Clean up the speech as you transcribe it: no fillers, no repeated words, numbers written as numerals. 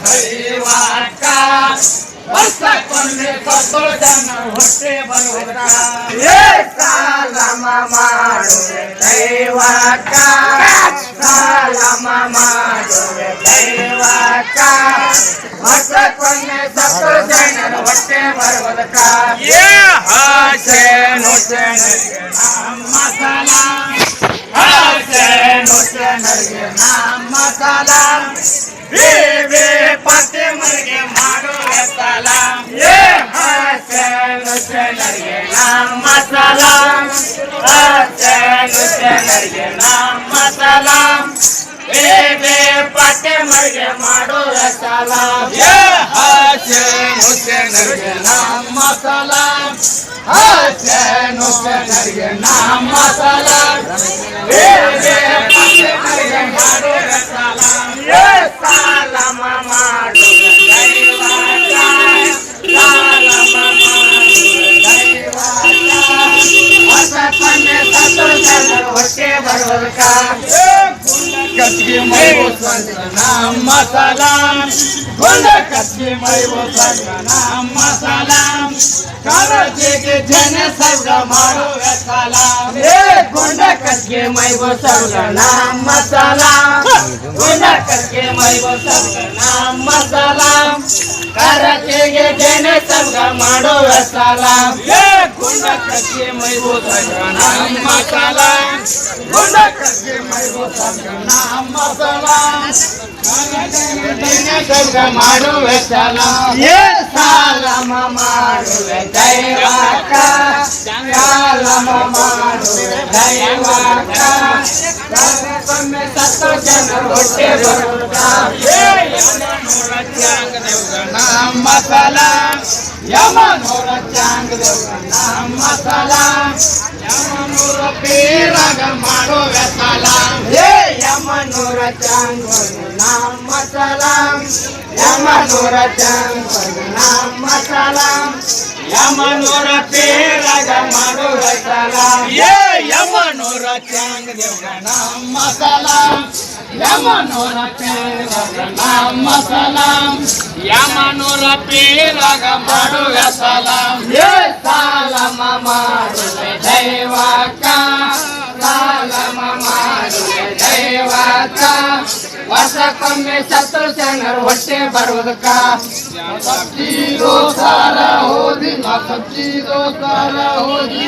ದೈವಕ್ಕ ವರ್ಷಕ್ಕೊಮ್ಮೆ ಸತ್ತೋಳ ಜನ ಹೊಟ್ಟೆ ಬರುವುದಕ್ಕ ಏ ಸಾಲಮ ಮಾಡುವೆ ದೈವಕ್ಕ ಸಾಲಮ ಮಾಡುವೆ ದೈವಕ್ಕ ವರ್ಷಕ್ಕೊಮ್ಮೆ ಸತ್ತೋಳ ಜನರ ಹೊಟ್ಟೆ ಬರುವುದಕ್ಕ ಏ ಆಸೆ ನುಸೆನರಿಗೆ ನಮ್ಮ ಸಲಾಂ ಆಸೆ ನುಸೆನರಿಗೆ ನಮ್ಮ ಸಲಾಂ ಬೇಬೆ ಪತ್ತೆ ಮರಿಗೆ ಮಾಡುವ ಸಲಾಂ ಏ ಆಸೆ ನುಸೆನರಿಗೆ ನಮ್ಮ ಸಲಾಂ ಆಸೆ ನುಸೆನರಿಗೆ ನಮ್ಮ ಸಲಾಂ ಬೇಬೆ ಪತ್ತೆ ಮರಿಗೆ ಮಾಡುವ ಸಲಾಂ ಏ ಆಸೆ ನುಸೆನರಿಗೆ ನಮ್ಮ ಸಲಾಂ ಆಸೆ ನುಸೆನರಿಗೆ ನಮ್ಮ ಸಲಾಂ ಬೇಬೆ ಪತ್ತೆ ಮರಿಗೆ ಮಾಡುವ ಸಲಾಂ ಏ ಸಾಲಮ ಮಾಡುವೆ ದೈವಕ್ಕ ಸಾಲಮ ಮಾಡುವೆ ದೈವಕ್ಕ ಹೊಸಕೊಮ್ಮೆ ಸತ್ತೋಳ ಜನರ ಹೊಟ್ಟೆ ಬರುವುದಕ್ಕ ಕಚ್ಚಿಗೆ ಮೈವು ಸಂಗ ನಮ್ಮ ಸಲಾಂ ಗುಂಡ ಕಚ್ಚಿಗೆ ಮೈವು ಸಂಗ ನಮ್ಮ ಸಲಾಂ ಕಾರಜಿಗೆ ಜನ ಸರ್ಗ ಮಾಡುವ ಸಲಾಂ ಏ ಗುಂಡ ಕಚ್ಚಿಗೆ ಮೈವು ಸರ್ಗ ನಮ್ಮ ಸಲಾಂ ಗುಂಡ ಕಚ್ಚಿಗೆ ಮೈವು ಸರ್ಗ ನಮ್ಮ ಸಲಾಂ ಕಾರಜಿಗೆ ಜನ ಸರ್ಗ ಮಾಡುವ ಸಲಾಂ ಏ ಗುಂಡ ಕಚ್ಚಿಗೆ ಮೈವು ಸರ್ಗ ನಮ್ಮ ಸಲಾಂ ಗುಂಡ ಕಚ್ಚಿಗೆ ಮೈವು ಸರ್ಗ ನಮ್ಮ ಸಲಾಂ ಸರ್ಗ ಮಾಡುವ ಸಲಾಂ ಏ ಸಾಲಮ ಮಾಡುವೆ ದೈವಕ್ಕ ಸಾಲಮ ಮಾಡುವೆ ದೈವಕ್ಕ ವರ್ಷಕ್ಕೊಮ್ಮೆ ಸತ್ತೋಳ ಜನರ ಹೊಟ್ಟೆ ಬರುವುದಕ್ಕ ಏ ಯಮನೂರ ಚಾಂಗ ದೇವ್ಗ ನಮ್ಮ ಸಲಾಂ ಯಮನೂರ ಚಾಂಗ ದೇವ್ಗ ನಮ್ಮ ಸಲಾಂ ಯಮನೂರ ಪೀರಾಗ ಮಾಡುವ ಸಲಾಂ ಏ ಯಮನೂರ ಚಾಂಗ ನಮ್ಮ ಸಲಾಂ ಯಮನೂರ ಚಾಂಗ ನಮ್ಮ ಸಲಾಂ ಯಮನೂರ ಪೀರಾಗ ಮಾಡುವ ಸಲಾಂ ಏ ಯಮನೂರ ಚಾಂಗ ದೇವ್ಗ ನಮ್ಮ ಸಲಾಂ ಯಮನೂರ ಪೀರಾಗ ನಮ್ಮ ಸಲಾಂ ಯಮನೂರ ಪೀರಾಗ ಮಾಡುವ ಸಲಾಂ ಏ ಸಾಲಮ ಮಾಡುವೆ ದೈವಕ್ಕ ಸಾಲಮ ಮಾಡುವೆ ದೈವಕ್ಕ ವರ್ಷಕ್ಕೊಮ್ಮೆ ಸತ್ತೋಳ ಜನರ ಹೊಟ್ಟೆ ಬರುವುದಕ್ಕ ಸಬ್ಜಿ ದೋಸ್ತಾರ ಹೋದಿ ಸಬ್ಜಿ ದೋಸ್ತಾರ ಹೋದಿ